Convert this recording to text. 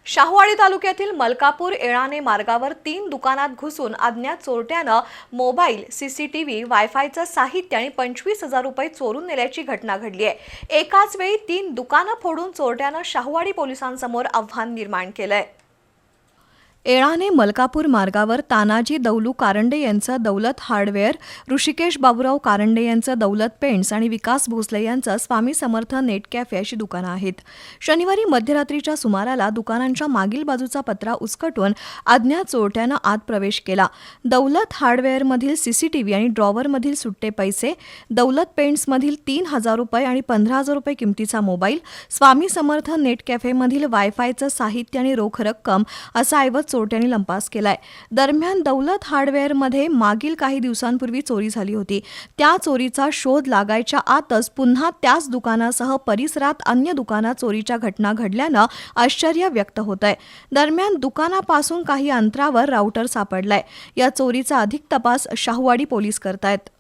शाहूवाडी तालुक्यातील मलकापूर येळाणे मार्गावर 3 दुकानात घुसून अज्ञात चोरट्यानं मोबाईल, सीसीटीव्ही, वायफायचं साहित्य आणि 25,000 रुपये चोरून नेल्याची घटना घडली आहे। एकाच वेळी 3 दुकानं फोडून चोरट्यानं शाहूवाडी पोलिसांसमोर आव्हान निर्माण केलंय। येळाणे मलकापूर मार्गावर तानाजी दौलू कारंडे यांचं दौलत हार्डवेअर, ऋषिकेश बाबूराव कारंडे यांचं दौलत पेंट्स आणि विकास भोसले यांचं स्वामी समर्थ नेट कॅफे अशी दुकानं आहेत। शनिवारी मध्यरात्रीच्या सुमाराला दुकानांच्या मागील बाजूचा पत्रा उचकटून अज्ञात चोरट्यानं आत प्रवेश केला। दौलत हार्डवेअरमधील सीसीटीव्ही आणि ड्रॉवरमधील सुट्टे पैसे, दौलत पेंट्समधील 3,000 रुपये आणि 15,000 रुपये किमतीचा मोबाईल, स्वामी समर्थ नेट कॅफेमधील वायफायचं साहित्य आणि रोख रक्कम असा ऐवज चोरट्यांनी लंपास केलाय। दरम्यान दौलत हार्डवेअरमध्ये मागील काही दिवसांपूर्वी चोरी झाली होती। त्या चोरीचा शोध लागायच्या आतच पुन्हा त्याच दुकानासह परिसरात अन्य दुकानात चोरीच्या घटना घडल्यानं आश्चर्य व्यक्त होतंय। दरम्यान दुकानापासून काही अंतरावर राउटर सापडलाय। या चोरीचा अधिक तपास शाहूवाडी पोलीस करतायत।